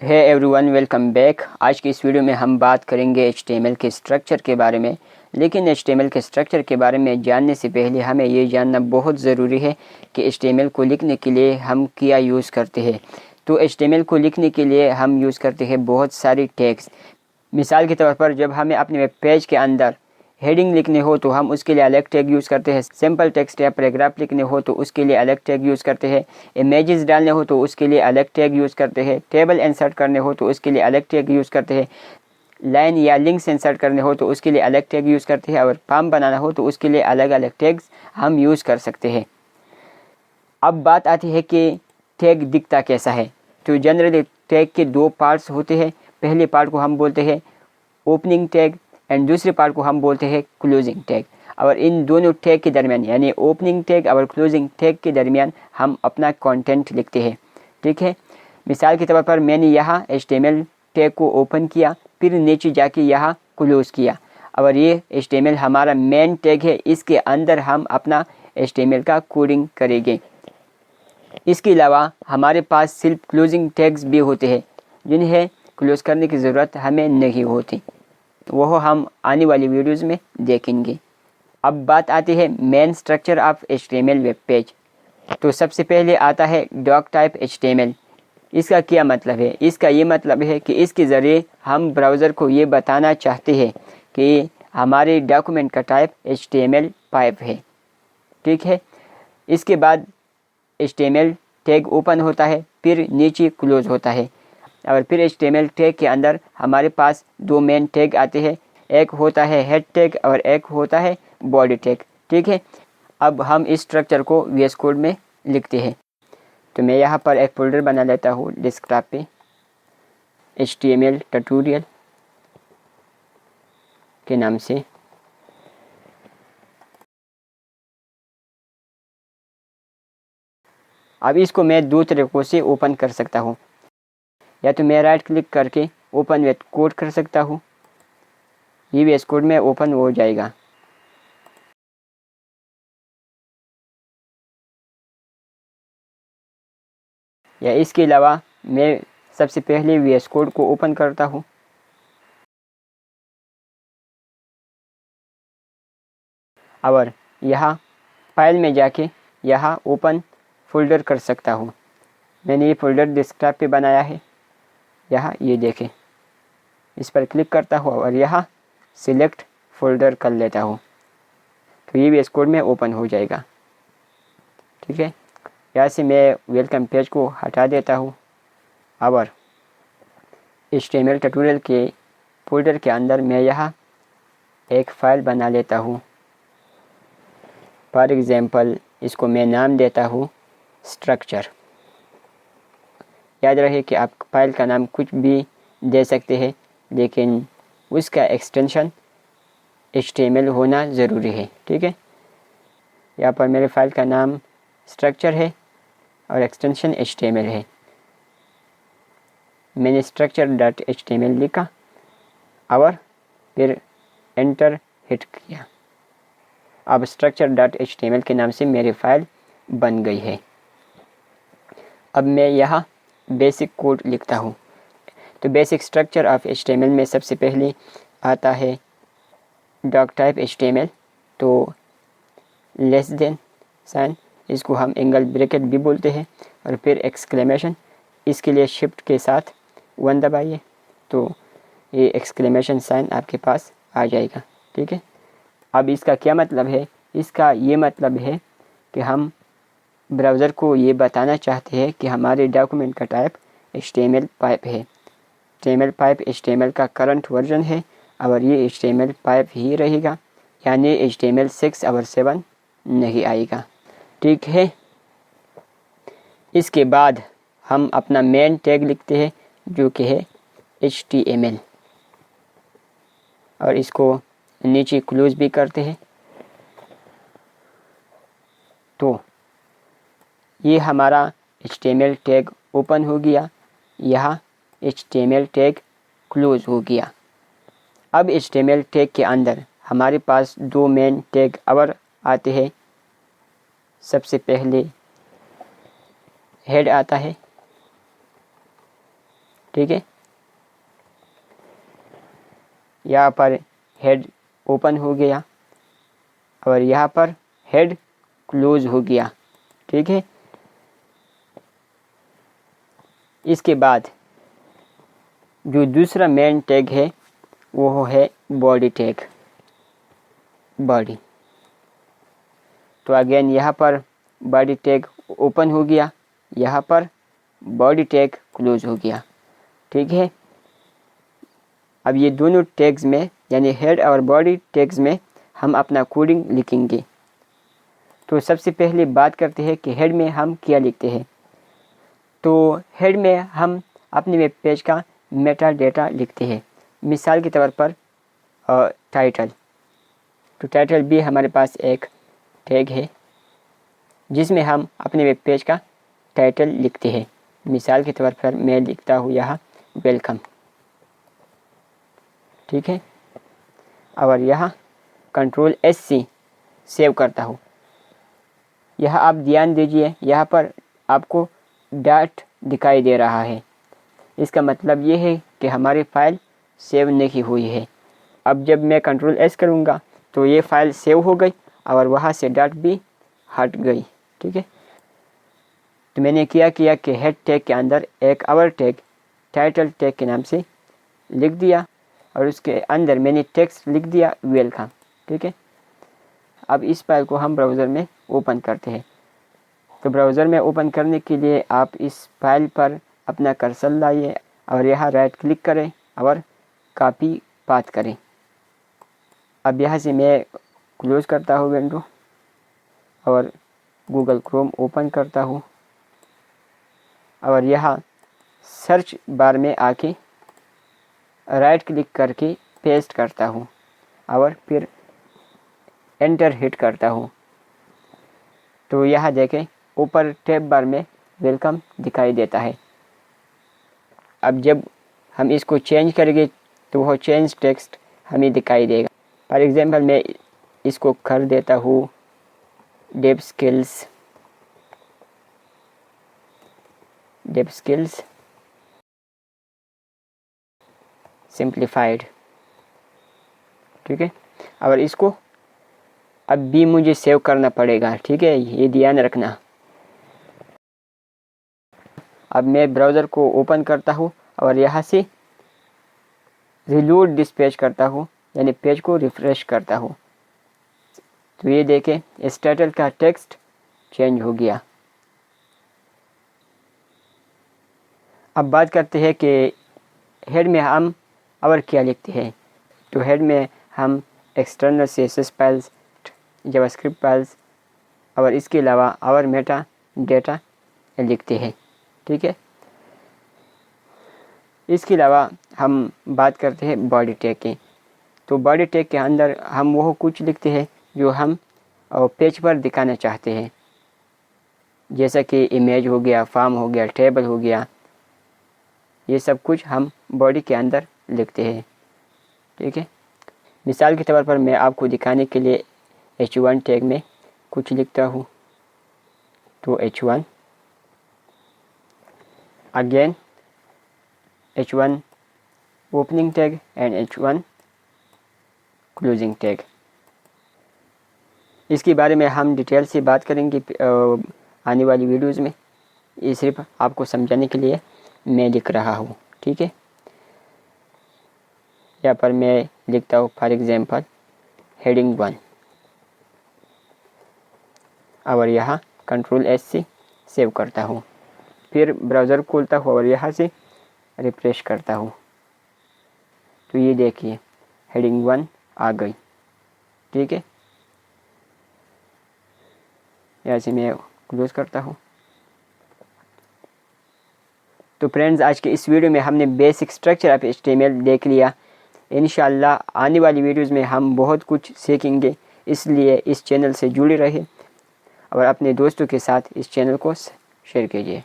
Hey everyone, welcome back. आज की इस वीडियो में हम बात करेंगे HTML के स्ट्रक्चर के बारे में। लेकिन HTML के स्ट्रक्चर के बारे में जानने से पहले हमें ये जानना बहुत ज़रूरी है कि HTML को लिखने के लिए हम क्या यूज़ करते हैं। तो HTML को लिखने के लिए हम यूज़ करते हैं बहुत सारी टैग्स। मिसाल के तौर पर जब हमें अपने वेब पेज के अंदर हेडिंग लिखने हो तो हम उसके लिए अलग टैग यूज़ करते हैं। सिंपल टेक्स्ट या पैराग्राफ लिखने हो तो उसके लिए अलग टैग यूज़ करते हैं। इमेजेस डालने हो तो उसके लिए अलग टैग यूज़ करते हैं। टेबल इंसर्ट करने हो तो उसके लिए अलग टैग यूज़ करते हैं। लाइन या लिंक्स इंसर्ट करने हो तो उसके लिए अलग टैग यूज़ करते हैं। और फॉर्म बनाना हो तो उसके लिए अलग अलग टैग्स हम यूज़ कर सकते हैं। अब बात आती है कि टैग दिखता कैसा है। तो जनरली टैग के दो पार्ट्स होते हैं। पहले पार्ट को हम बोलते हैं ओपनिंग टैग एंड दूसरे पार्ट को हम बोलते हैं क्लोजिंग टैग। और इन दोनों टैग के दरमियान यानी ओपनिंग टैग और क्लोजिंग टैग के दरमियान हम अपना कंटेंट लिखते हैं। ठीक है, मिसाल के तौर पर मैंने यहाँ HTML टैग को ओपन किया, फिर नीचे जाके यहाँ क्लोज किया। और ये HTML हमारा मेन टैग है, इसके अंदर हम अपना HTML का कोडिंग करेंगे। इसके अलावा हमारे पास सिर्फ क्लोजिंग टैग्स भी होते हैं जिन्हें क्लोज करने की ज़रूरत हमें नहीं होती। वह हम आने वाली वीडियोज़ में देखेंगे। अब बात आती है main structure of HTML web page. तो सबसे पहले आता है डॉक टाइप HTML। इसका क्या मतलब है? इसका ये मतलब है कि इसके ज़रिए हम ब्राउज़र को ये बताना चाहते हैं कि हमारे डॉक्यूमेंट का टाइप HTML5 है। ठीक है, इसके बाद HTML टैग ओपन होता है, फिर नीचे क्लोज होता है। और फिर HTML टैग के अंदर हमारे पास दो मेन टैग आते हैं, एक होता है हेड टैग और एक होता है बॉडी टैग। ठीक है, अब हम इस स्ट्रक्चर को VS कोड में लिखते हैं। तो मैं यहाँ पर एक फोल्डर बना लेता हूँ डेस्कटॉप पे, HTML ट्यूटोरियल के नाम से। अब इसको मैं दो तरीक़ों से ओपन कर सकता हूँ। या तो मैं राइट क्लिक करके ओपन विथ कोड कर सकता हूँ, ये VS कोड में ओपन हो जाएगा। या इसके अलावा मैं सबसे पहले VS कोड को ओपन करता हूँ। और यहाँ फाइल में जाके यहाँ ओपन फोल्डर कर सकता हूँ। मैंने ये फोल्डर डेस्कटॉप पे बनाया है, यहाँ ये देखें। इस पर क्लिक करता हूँ और यहाँ सिलेक्ट फोल्डर कर लेता हूँ, तो ये VS कोड में ओपन हो जाएगा। ठीक है, यहाँ से मैं वेलकम पेज को हटा देता हूँ और HTML ट्यूटोरियल के फोल्डर के अंदर मैं यहाँ एक फ़ाइल बना लेता हूँ। फॉर एग्ज़ाम्पल इसको मैं नाम देता हूँ स्ट्रक्चर। याद रहे कि आप फाइल का नाम कुछ भी दे सकते हैं, लेकिन उसका एक्सटेंशन HTML होना ज़रूरी है। ठीक है, यहाँ पर मेरे फाइल का नाम स्ट्रक्चर है और एक्सटेंशन HTML है। मैंने structure.html लिखा और फिर एंटर हिट किया। अब structure.html के नाम से मेरी फाइल बन गई है। अब मैं यहाँ बेसिक कोड लिखता हूँ। तो बेसिक स्ट्रक्चर ऑफ HTML में सबसे पहले आता है डॉक टाइप HTML। तो लेस देन साइन, इसको हम एंगल ब्रैकेट भी बोलते हैं, और फिर एक्सक्लेमेशन। इसके लिए शिफ्ट के साथ 1 दबाइए तो ये एक्सक्लेमेशन साइन आपके पास आ जाएगा। ठीक है, अब इसका क्या मतलब है? इसका ये मतलब है कि हम ब्राउज़र को ये बताना चाहते हैं कि हमारे डॉक्यूमेंट का टाइप HTML5 है। HTML5 HTML का करंट वर्जन है और ये HTML5 ही रहेगा, यानी HTML6 और 7 नहीं आएगा। ठीक है, इसके बाद हम अपना मेन टैग लिखते हैं जो कि है HTML, और इसको नीचे क्लोज भी करते हैं। तो ये हमारा HTML टैग ओपन हो गया, यहाँ HTML टैग क्लोज हो गया। अब HTML टैग के अंदर हमारे पास दो मेन टैग और आते हैं। सबसे पहले हेड आता है। ठीक ठीक है। यहाँ पर हेड ओपन हो गया और यहाँ पर हेड क्लोज हो गया, ठीक है। इसके बाद जो दूसरा मेन टैग है वो है बॉडी टैग, बॉडी। तो अगेन यहाँ पर बॉडी टैग ओपन हो गया, यहाँ पर बॉडी टैग क्लोज हो गया, ठीक है। अब ये दोनों टैग्स में यानी हेड और बॉडी टैग्स में हम अपना कोडिंग लिखेंगे। तो सबसे पहले बात करते हैं कि हेड में हम क्या लिखते हैं। तो हेड में हम अपने वेब पेज का मेटा डेटा लिखते हैं। मिसाल के तौर पर टाइटल। तो टाइटल भी हमारे पास एक टैग है जिसमें हम अपने वेब पेज का टाइटल लिखते हैं। मिसाल के तौर पर मैं लिखता हूँ यहाँ वेलकम, ठीक है। और यहाँ Ctrl+C सेव करता हूँ। यहाँ आप ध्यान दीजिए, यहाँ पर आपको डॉट दिखाई दे रहा है। इसका मतलब ये है कि हमारी फ़ाइल सेव नहीं हुई है। अब जब मैं Ctrl+S करूँगा तो ये फ़ाइल सेव हो गई और वहाँ से डॉट भी हट गई, ठीक है। तो मैंने क्या किया कि हेड टैग के अंदर एक और टैग टाइटल टैग के नाम से लिख दिया और उसके अंदर मैंने टेक्स्ट लिख दिया वेलकम, ठीक है। अब इस फाइल को हम ब्राउज़र में ओपन करते हैं। तो ब्राउज़र में ओपन करने के लिए आप इस फाइल पर अपना कर्सर लाइए और यहाँ राइट क्लिक करें और कॉपी पाथ करें। अब यहाँ से मैं क्लोज़ करता हूँ विंडो और गूगल क्रोम ओपन करता हूँ और यहाँ सर्च बार में आके राइट क्लिक करके पेस्ट करता हूँ और फिर एंटर हिट करता हूँ। तो यहाँ देखें ऊपर टैब बार में वेलकम दिखाई देता है। अब जब हम इसको चेंज करेंगे तो वह चेंज टेक्स्ट हमें दिखाई देगा। फॉर एग्जांपल मैं इसको कर देता हूँ डेव स्किल्स सिंप्लीफाइड, ठीक है। और इसको अब भी मुझे सेव करना पड़ेगा, ठीक है, ये ध्यान रखना। अब मैं ब्राउज़र को ओपन करता हूँ और यहाँ से रीलोड दिस पेज करता हूँ, यानी पेज को रिफ्रेश करता हूँ। तो ये देखें इस टाइटल का टेक्स्ट चेंज हो गया। अब बात करते हैं कि हेड में हम और क्या लिखते हैं। तो हेड में हम external CSS files, JavaScript files और इसके अलावा और मेटा डेटा लिखते हैं, ठीक है। इसके अलावा हम बात करते हैं बॉडी टैग की। तो बॉडी टैग के अंदर हम वह कुछ लिखते हैं जो हम पेज पर दिखाना चाहते हैं, जैसा कि इमेज हो गया, फॉर्म हो गया, टेबल हो गया, ये सब कुछ हम बॉडी के अंदर लिखते हैं, ठीक है। मिसाल के तौर पर मैं आपको दिखाने के लिए H1 टैग में कुछ लिखता हूँ। तो H1 again H1 opening tag and H1 closing tag. इसके बारे में हम डिटेल से बात करेंगे आने वाली वीडियोस में। ये सिर्फ आपको समझाने के लिए मैं लिख रहा हूँ, ठीक है। यहाँ पर मैं लिखता हूँ फॉर एग्जांपल हेडिंग 1 और यहाँ Ctrl+C सेव करता हूँ। फिर ब्राउज़र खोलता हूँ और यहाँ से रिफ्रेश करता हूँ। तो ये देखिए हेडिंग 1 आ गई, ठीक है। यहाँ से मैं क्लोज करता हूँ। तो फ्रेंड्स आज के इस वीडियो में हमने बेसिक स्ट्रक्चर ऑफ HTML देख लिया। इंशाल्लाह आने वाली वीडियोज़ में हम बहुत कुछ सीखेंगे, इसलिए इस चैनल से जुड़े रहिए और अपने दोस्तों के साथ इस चैनल को शेयर कीजिए।